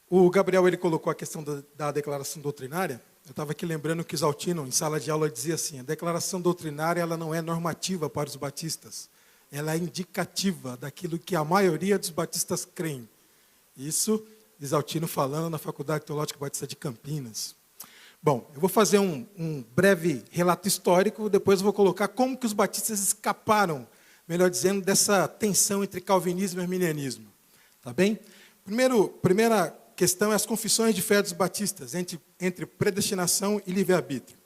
O Gabriel ele colocou a questão da declaração doutrinária. Eu estava aqui lembrando que Exaltino, em sala de aula, dizia assim: a declaração doutrinária ela não é normativa para os batistas, ela é indicativa daquilo que a maioria dos batistas creem. Isso, Exaltino falando na Faculdade Teológica Batista de Campinas. Bom, eu vou fazer um breve relato histórico, depois eu vou colocar como que os batistas escaparam, melhor dizendo, dessa tensão entre calvinismo e arminianismo. Tá bem? Primeira questão é as confissões de fé dos batistas, entre predestinação e livre-arbítrio.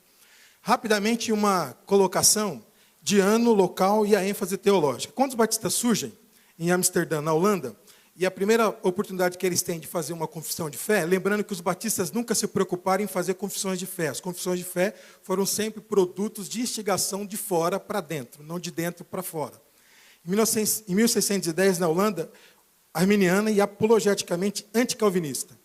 Rapidamente, uma colocação de ano, local e a ênfase teológica. Quando os batistas surgem em Amsterdã, na Holanda, e a primeira oportunidade que eles têm de fazer uma confissão de fé, lembrando que os batistas nunca se preocuparam em fazer confissões de fé. As confissões de fé foram sempre produtos de instigação de fora para dentro, não de dentro para fora. Em 1610, na Holanda, arminiana e apologeticamente anticalvinista.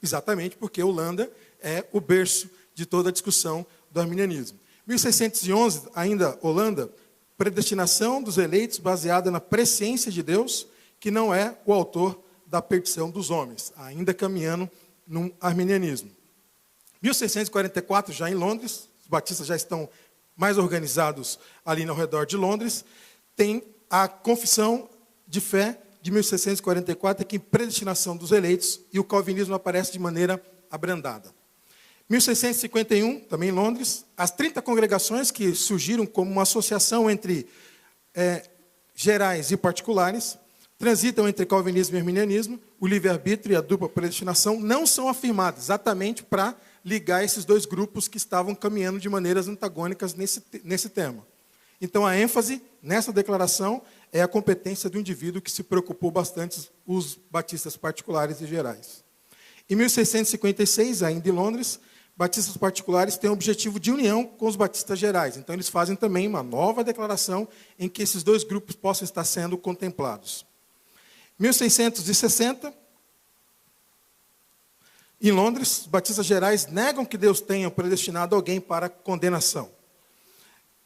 Exatamente porque a Holanda é o berço de toda a discussão do arminianismo. 1611, ainda Holanda, predestinação dos eleitos baseada na presciência de Deus, que não é o autor da perdição dos homens, ainda caminhando no arminianismo. 1644, já em Londres, os batistas já estão mais organizados ali ao redor de Londres, tem a confissão de fé de 1644, que é predestinação dos eleitos, e o calvinismo aparece de maneira abrandada. 1651, também em Londres, as 30 congregações que surgiram como uma associação entre gerais e particulares, transitam entre calvinismo e arminianismo, o livre-arbítrio e a dupla predestinação não são afirmados, exatamente para ligar esses dois grupos que estavam caminhando de maneiras antagônicas nesse tema. Então, a ênfase nessa declaração é a competência do indivíduo que se preocupou bastante, os batistas particulares e gerais. Em 1656, ainda em Londres, batistas particulares têm o objetivo de união com os batistas gerais. Então, eles fazem também uma nova declaração em que esses dois grupos possam estar sendo contemplados. 1660, em Londres, os batistas gerais negam que Deus tenha predestinado alguém para condenação.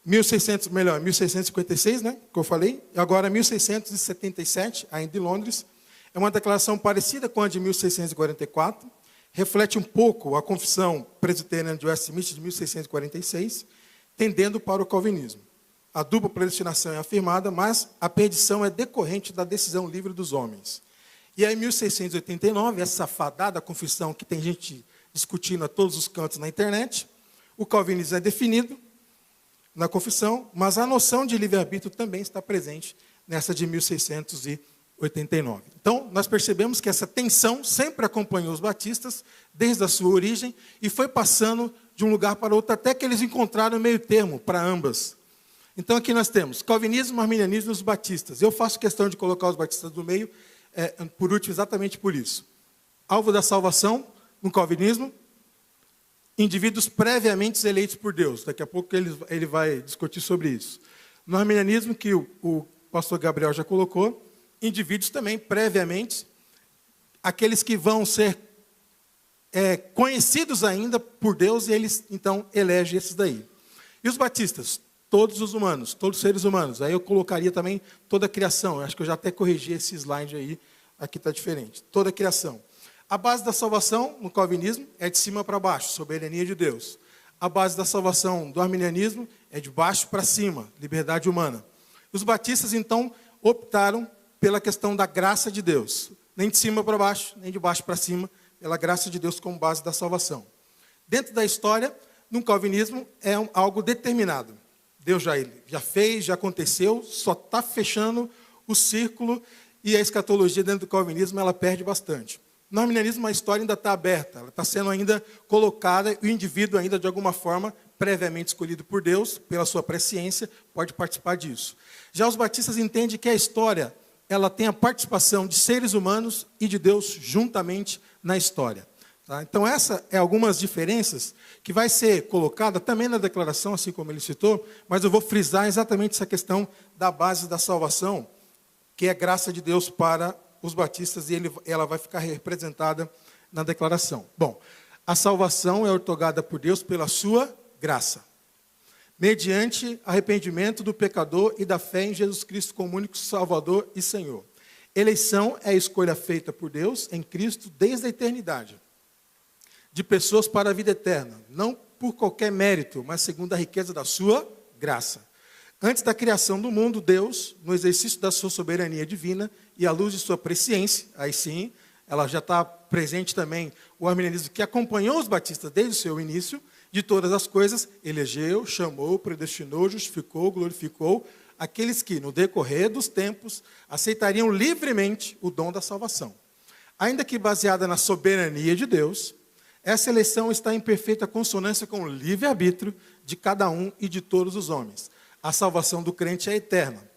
1656, né, que eu falei, e agora 1677, ainda em Londres, é uma declaração parecida com a de 1644, reflete um pouco a confissão presbiteriana de Westminster de 1646, tendendo para o calvinismo. A dupla predestinação é afirmada, mas a perdição é decorrente da decisão livre dos homens. E aí, em 1689, essa fadada confissão que tem gente discutindo a todos os cantos na internet, o calvinismo é definido na confissão, mas a noção de livre-arbítrio também está presente nessa de 1689. Então, nós percebemos que essa tensão sempre acompanhou os batistas, desde a sua origem, e foi passando de um lugar para outro, até que eles encontraram o meio termo para ambas. Então, aqui nós temos calvinismo, arminianismo e os batistas. Eu faço questão de colocar os batistas no meio, por último, exatamente por isso. Alvo da salvação, no calvinismo, indivíduos previamente eleitos por Deus. Daqui a pouco ele vai discutir sobre isso. No arminianismo, que o pastor Gabriel já colocou, indivíduos também previamente, aqueles que vão ser conhecidos ainda por Deus, e eles, então, elegem esses daí. E os batistas? Todos os humanos, todos os seres humanos. Aí eu colocaria também toda a criação. Eu acho que eu já até corrigi esse slide aí. Aqui está diferente. Toda a criação. A base da salvação, no calvinismo, é de cima para baixo, soberania de Deus. A base da salvação do arminianismo é de baixo para cima, liberdade humana. Os batistas, então, optaram pela questão da graça de Deus. Nem de cima para baixo, nem de baixo para cima, pela graça de Deus como base da salvação. Dentro da história, no calvinismo, é algo determinado. Deus já fez, já aconteceu, só está fechando o círculo, e a escatologia dentro do calvinismo ela perde bastante. No arminianismo a história ainda está aberta, ela está sendo ainda colocada, e o indivíduo ainda de alguma forma, previamente escolhido por Deus, pela sua presciência, pode participar disso. Já os batistas entendem que a história ela tem a participação de seres humanos e de Deus juntamente na história. Tá? Então, essa é algumas diferenças que vai ser colocada também na declaração, assim como ele citou, mas eu vou frisar exatamente essa questão da base da salvação, que é graça de Deus para os batistas, e ela vai ficar representada na declaração. Bom, a salvação é otorgada por Deus pela sua graça, mediante arrependimento do pecador e da fé em Jesus Cristo como único Salvador e Senhor. Eleição é a escolha feita por Deus em Cristo desde a eternidade, de pessoas para a vida eterna, não por qualquer mérito, mas segundo a riqueza da sua graça. Antes da criação do mundo, Deus, no exercício da sua soberania divina e à luz de sua presciência, aí sim, ela já está presente também, o arminianismo que acompanhou os batistas desde o seu início, de todas as coisas, elegeu, chamou, predestinou, justificou, glorificou, aqueles que, no decorrer dos tempos, aceitariam livremente o dom da salvação. Ainda que baseada na soberania de Deus, essa eleição está em perfeita consonância com o livre-arbítrio de cada um e de todos os homens. A salvação do crente é eterna.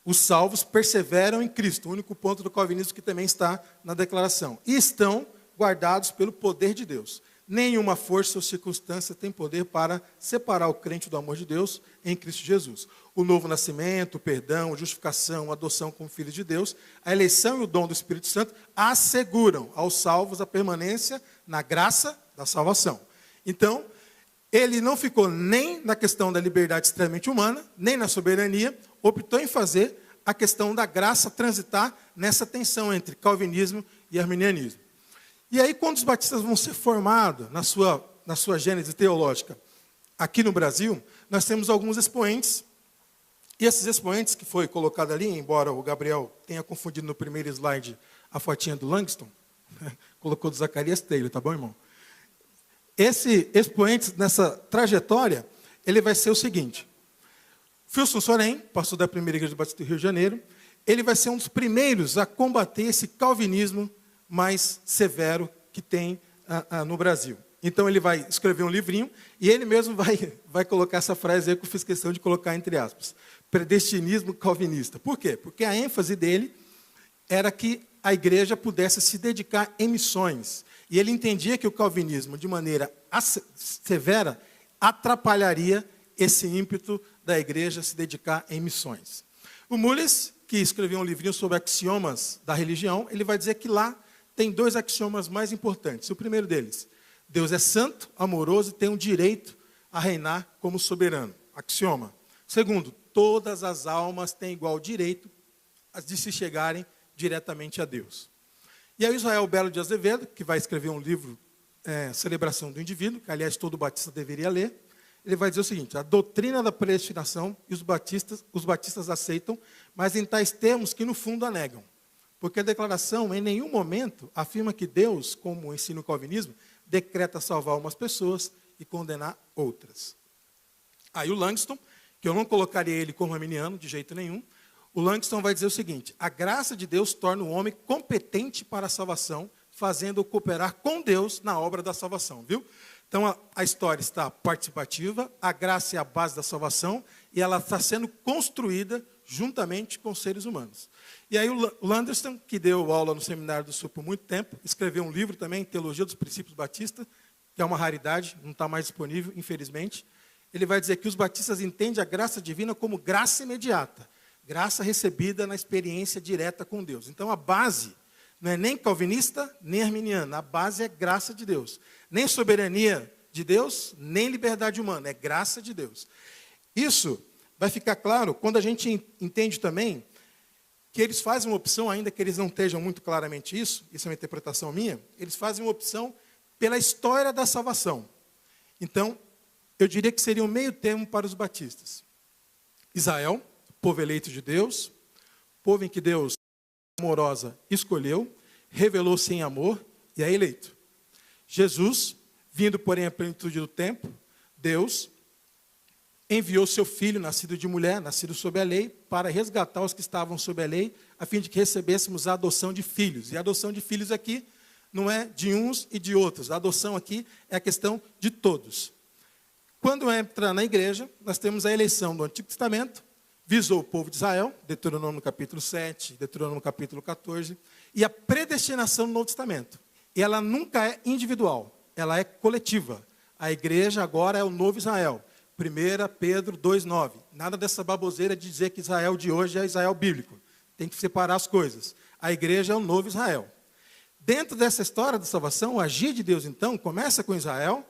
Os salvos perseveram em Cristo, o único ponto do calvinismo que também está na declaração. E estão guardados pelo poder de Deus. Nenhuma força ou circunstância tem poder para separar o crente do amor de Deus em Cristo Jesus. O novo nascimento, o perdão, a justificação, a adoção como filhos de Deus, a eleição e o dom do Espírito Santo asseguram aos salvos a permanência na graça da salvação. Então, ele não ficou nem na questão da liberdade extremamente humana, nem na soberania, optou em fazer a questão da graça transitar nessa tensão entre calvinismo e arminianismo. E aí, quando os batistas vão ser formados na sua gênese teológica aqui no Brasil, nós temos alguns expoentes. E esses expoentes que foi colocado ali, embora o Gabriel tenha confundido no primeiro slide a fotinha do Langston, colocou do Zacarias Taylor, tá bom, irmão? Esse expoente nessa trajetória, ele vai ser o seguinte. Wilson Sorém, pastor da primeira igreja do Batista do Rio de Janeiro, ele vai ser um dos primeiros a combater esse calvinismo mais severo que tem no Brasil. Então ele vai escrever um livrinho e ele mesmo vai colocar essa frase aí que eu fiz questão de colocar entre aspas. Predestinismo calvinista. Por quê? Porque a ênfase dele era que a igreja pudesse se dedicar em missões. E ele entendia que o calvinismo, de maneira severa, atrapalharia esse ímpeto da igreja se dedicar em missões. O Mullis, que escreveu um livrinho sobre axiomas da religião, ele vai dizer que lá tem dois axiomas mais importantes. O primeiro deles, Deus é santo, amoroso e tem o direito a reinar como soberano. Axioma. Segundo, todas as almas têm igual direito de se chegarem diretamente a Deus. E aí Israel Belo de Azevedo, que vai escrever um livro, Celebração do Indivíduo, que aliás todo batista deveria ler, ele vai dizer o seguinte: a doutrina da predestinação e os batistas aceitam, mas em tais termos que no fundo a negam. Porque a declaração, em nenhum momento, afirma que Deus, como ensina o calvinismo, decreta salvar umas pessoas e condenar outras. Aí o Langston, que eu não colocaria ele como arminiano, de jeito nenhum, o Langston vai dizer o seguinte: a graça de Deus torna o homem competente para a salvação, fazendo-o cooperar com Deus na obra da salvação, viu? Então a história está participativa, a graça é a base da salvação e ela está sendo construída juntamente com os seres humanos. E aí o Landerston, que deu aula no Seminário do Sul por muito tempo, escreveu um livro também, Teologia dos Princípios Batistas, que é uma raridade, não está mais disponível, infelizmente. Ele vai dizer que os batistas entendem a graça divina como graça imediata, graça recebida na experiência direta com Deus. Então a base não é nem calvinista, nem arminiana, a base é graça de Deus. Nem soberania de Deus, nem liberdade humana, é graça de Deus. Isso vai ficar claro quando a gente entende também que eles fazem uma opção, ainda que eles não estejam muito claramente isso é uma interpretação minha, eles fazem uma opção pela história da salvação. Então, eu diria que seria um meio termo para os batistas. Israel, povo eleito de Deus, povo em que Deus, amorosa, escolheu, revelou-se em amor e é eleito. Jesus, vindo porém à plenitude do tempo, Deus enviou seu filho, nascido de mulher, nascido sob a lei, para resgatar os que estavam sob a lei, a fim de que recebêssemos a adoção de filhos. E a adoção de filhos aqui não é de uns e de outros. A adoção aqui é a questão de todos. Quando entra na igreja, nós temos a eleição do Antigo Testamento, visou o povo de Israel, Deuteronômio capítulo 7, Deuteronômio capítulo 14, e a predestinação do Novo Testamento. E ela nunca é individual, ela é coletiva. A igreja agora é o novo Israel. 1 Pedro 2,9. Nada dessa baboseira de dizer que Israel de hoje é Israel bíblico. Tem que separar as coisas. A igreja é o novo Israel. Dentro dessa história da salvação, o agir de Deus, então, começa com Israel,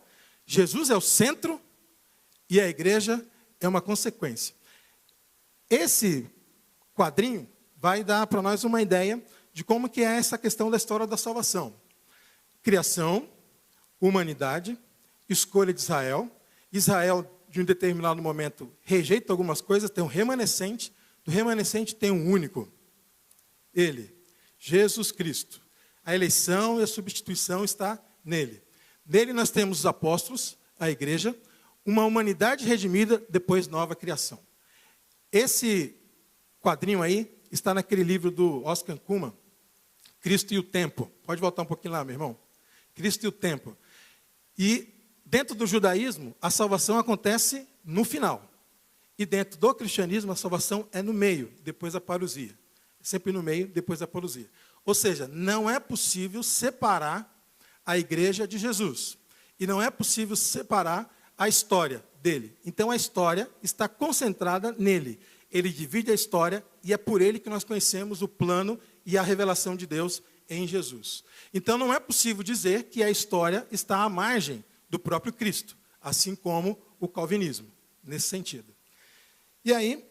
Jesus é o centro e a igreja é uma consequência. Esse quadrinho vai dar para nós uma ideia de como que é essa questão da história da salvação. Criação, humanidade, escolha de Israel. Israel, de um determinado momento, rejeita algumas coisas, tem um remanescente. Do remanescente tem um único. Ele, Jesus Cristo. A eleição e a substituição está nele. Nele nós temos os apóstolos, a igreja, uma humanidade redimida, depois nova criação. Esse quadrinho aí está naquele livro do Oscar Cullmann, Cristo e o Tempo. Pode voltar um pouquinho lá, meu irmão. Cristo e o Tempo. E dentro do judaísmo, a salvação acontece no final. E dentro do cristianismo, a salvação é no meio, depois a parousia. Sempre no meio, depois a parousia. Ou seja, não é possível separar a igreja de Jesus. E não é possível separar a história dele. Então a história está concentrada nele. Ele divide a história e é por ele que nós conhecemos o plano e a revelação de Deus em Jesus. Então não é possível dizer que a história está à margem do próprio Cristo, assim como o calvinismo, nesse sentido. E aí,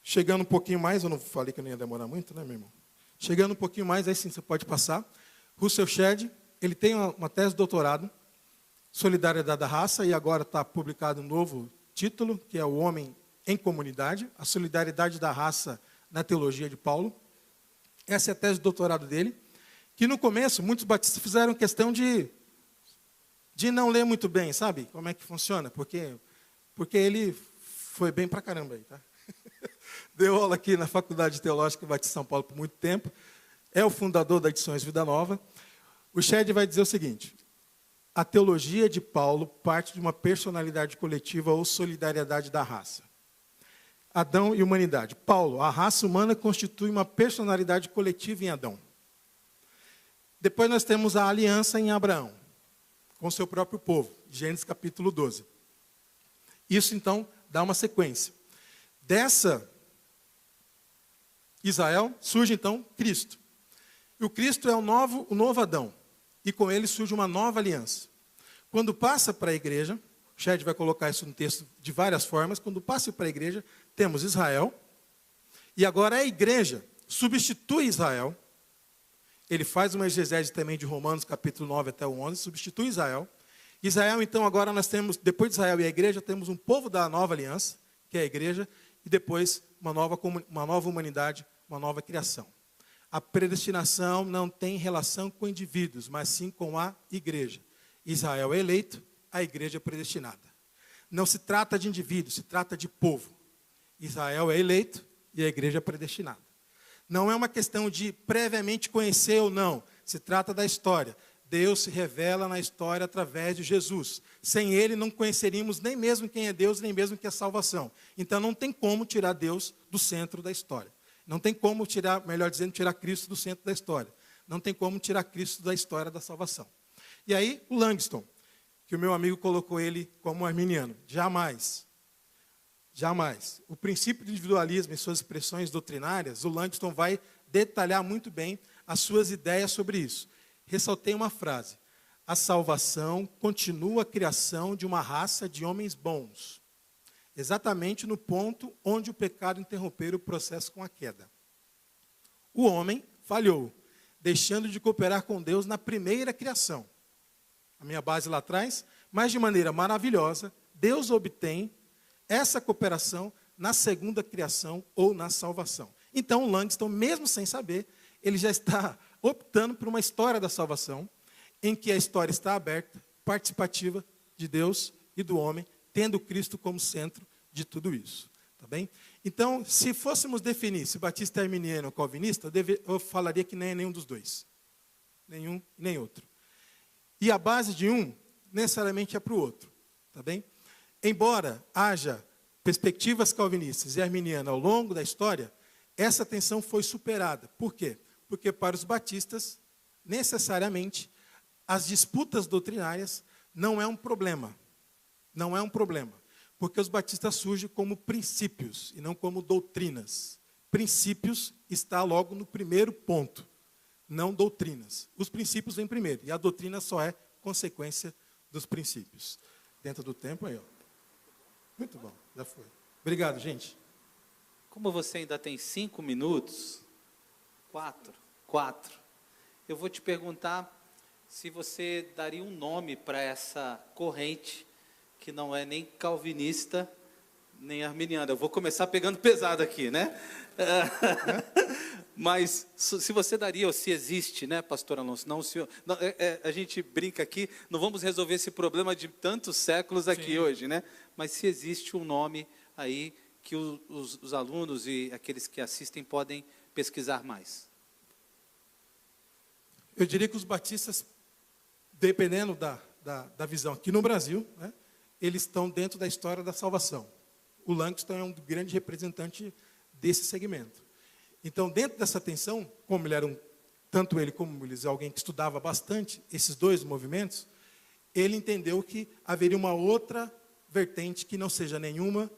chegando um pouquinho mais, eu não falei que eu não ia demorar muito, né, meu irmão? Chegando um pouquinho mais, aí sim você pode passar. Russell Shedd, ele tem uma tese de doutorado, Solidariedade da Raça, e agora está publicado um novo título, que é O Homem em Comunidade, a solidariedade da raça na teologia de Paulo. Essa é a tese de doutorado dele, que no começo muitos batistas fizeram questão de não ler muito bem, sabe? Como é que funciona? Porque ele foi bem pra caramba aí, tá? Deu aula aqui na Faculdade Teológica Batista de São Paulo por muito tempo, é o fundador da Edições Vida Nova. O Shedd vai dizer o seguinte: a teologia de Paulo parte de uma personalidade coletiva ou solidariedade da raça. Adão e humanidade. Paulo, a raça humana constitui uma personalidade coletiva em Adão. Depois nós temos a aliança em Abraão, com seu próprio povo, Gênesis capítulo 12. Isso, então, dá uma sequência. Dessa Israel surge, então, Cristo. E o Cristo é o novo Adão. E com ele surge uma nova aliança. Quando passa para a igreja, o Shedd vai colocar isso no texto de várias formas, quando passa para a igreja, temos Israel, e agora a igreja substitui Israel. Ele faz uma exegese também de Romanos, capítulo 9 até o 11, substitui Israel. Israel, então, agora nós temos, depois de Israel e a igreja, temos um povo da nova aliança, que é a igreja, e depois uma nova humanidade, uma nova criação. A predestinação não tem relação com indivíduos, mas sim com a igreja. Israel é eleito, a igreja é predestinada. Não se trata de indivíduos, se trata de povo. Israel é eleito e a igreja é predestinada. Não é uma questão de previamente conhecer ou não, se trata da história. Deus se revela na história através de Jesus. Sem ele não conheceríamos nem mesmo quem é Deus, nem mesmo que é salvação. Então não tem como tirar Deus do centro da história. Não tem como tirar, melhor dizendo, tirar Cristo do centro da história. Não tem como tirar Cristo da história da salvação. E aí o Langston, que o meu amigo colocou ele como arminiano. Jamais. Jamais. O princípio do individualismo e suas expressões doutrinárias, o Langston vai detalhar muito bem as suas ideias sobre isso. Ressaltei uma frase: a salvação continua a criação de uma raça de homens bons. Exatamente no ponto onde o pecado interrompeu o processo com a queda. O homem falhou, deixando de cooperar com Deus na primeira criação. A minha base lá atrás, mas de maneira maravilhosa, Deus obtém essa cooperação na segunda criação ou na salvação. Então, o Langston, mesmo sem saber, ele já está optando por uma história da salvação, em que a história está aberta, participativa de Deus e do homem, tendo Cristo como centro de tudo isso. Tá bem? Então, se fôssemos definir se Batista é arminiano ou calvinista, eu falaria que nem é nenhum dos dois. Nenhum nem outro. E a base de um, necessariamente é para o outro. Tá bem? Embora haja perspectivas calvinistas e arminianas ao longo da história, essa tensão foi superada. Por quê? Porque para os batistas, necessariamente, as disputas doutrinárias não é um problema. Não é um problema. Porque os batistas surgem como princípios e não como doutrinas. Princípios está logo no primeiro ponto, não doutrinas. Os princípios vêm primeiro e a doutrina só é consequência dos princípios. Dentro do tempo aí, ó. Muito bom, já foi. Obrigado, gente. Como você ainda tem 5 minutos, 4, 4. Eu vou te perguntar se você daria um nome para essa corrente que não é nem calvinista, nem arminiana. Eu vou começar pegando pesado aqui, né? Mas se você daria, ou se existe, né, pastor Alonso? Não, senhor, não, a gente brinca aqui, não vamos resolver esse problema de tantos séculos aqui hoje, né? Mas se existe um nome aí que os alunos e aqueles que assistem podem pesquisar mais. Eu diria que os batistas, dependendo da visão aqui no Brasil, né, eles estão dentro da história da salvação. O Langston é um grande representante desse segmento. Então, dentro dessa tensão, como ele era tanto ele como eles, alguém que estudava bastante esses dois movimentos, ele entendeu que haveria uma outra vertente que não seja nenhuma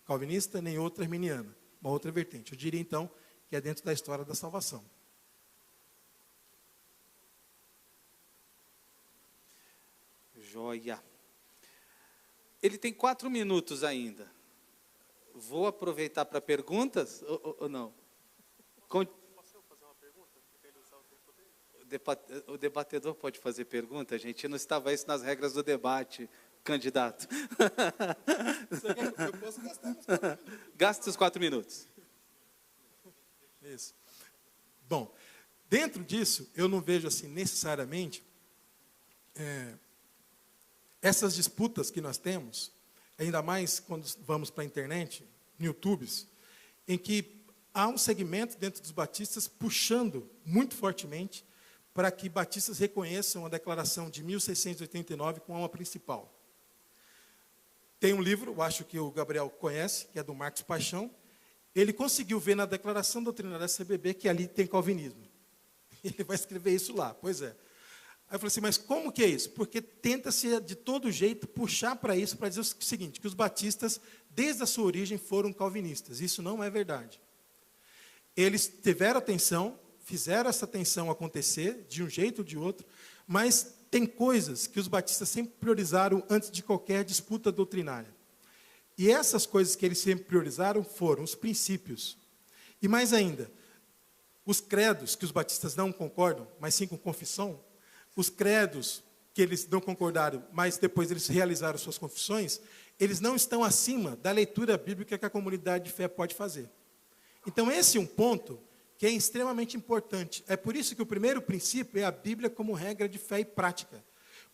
calvinista, nem outra arminiana. Uma outra vertente. Eu diria, então, que é dentro da história da salvação. Joia. Ele tem 4 minutos ainda. Vou aproveitar para perguntas ou não? Posso fazer uma pergunta? O debatedor pode fazer pergunta, gente. Não estava isso nas regras do debate, candidato. Eu posso gastar uns 4 minutos. Gaste os 4 minutos. Isso. Bom, dentro disso, eu não vejo assim necessariamente essas disputas que nós temos, ainda mais quando vamos para a internet, no YouTube, em que há um segmento dentro dos batistas puxando muito fortemente para que batistas reconheçam a declaração de 1689 como a principal. Tem um livro, eu acho que o Gabriel conhece, que é do Marcos Paixão. Ele conseguiu ver na declaração doutrinária da CBB que ali tem calvinismo. Ele vai escrever isso lá, pois é. Aí eu falei assim, mas como que é isso? Porque tenta-se de todo jeito puxar para isso, para dizer o seguinte, que os batistas, desde a sua origem, foram calvinistas. Isso não é verdade. Eles tiveram atenção, fizeram essa tensão acontecer, de um jeito ou de outro, mas tem coisas que os batistas sempre priorizaram antes de qualquer disputa doutrinária. E essas coisas que eles sempre priorizaram foram os princípios. E mais ainda, os credos, que os batistas não concordam, mas sim com confissão, os credos que eles não concordaram, mas depois eles realizaram suas confissões, eles não estão acima da leitura bíblica que a comunidade de fé pode fazer. Então, esse é um ponto que é extremamente importante. É por isso que o primeiro princípio é a Bíblia como regra de fé e prática.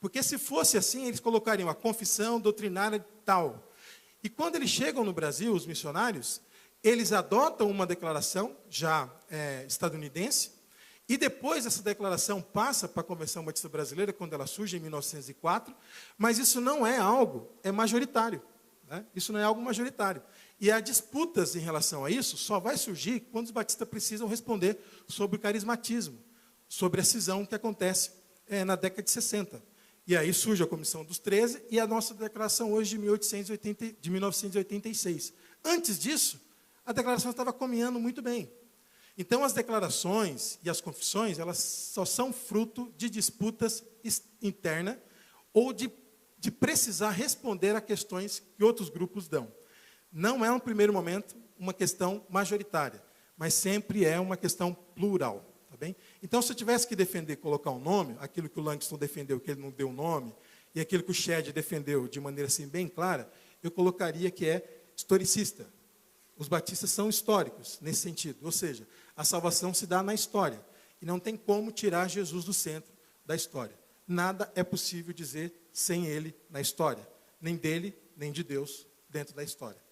Porque se fosse assim, eles colocariam a confissão doutrinária tal. E quando eles chegam no Brasil, os missionários, eles adotam uma declaração já estadunidense, e depois essa declaração passa para a Convenção Batista Brasileira, quando ela surge em 1904, mas isso não é algo majoritário. Né? Isso não é algo majoritário. E há disputas em relação a isso, só vai surgir quando os batistas precisam responder sobre o carismatismo, sobre a cisão que acontece na década de 60. E aí surge a Comissão dos 13 e a nossa declaração hoje de 1986. Antes disso, a declaração estava caminhando muito bem. Então, as declarações e as confissões, elas só são fruto de disputas internas ou de precisar responder a questões que outros grupos dão. Não é, no primeiro momento, uma questão majoritária, mas sempre é uma questão plural. Tá bem? Então, se eu tivesse que defender, colocar um nome, aquilo que o Langston defendeu, que ele não deu nome, e aquilo que o Shedd defendeu de maneira assim, bem clara, eu colocaria que é historicista. Os batistas são históricos, nesse sentido. Ou seja, a salvação se dá na história. E não tem como tirar Jesus do centro da história. Nada é possível dizer sem ele na história. Nem dele, nem de Deus dentro da história.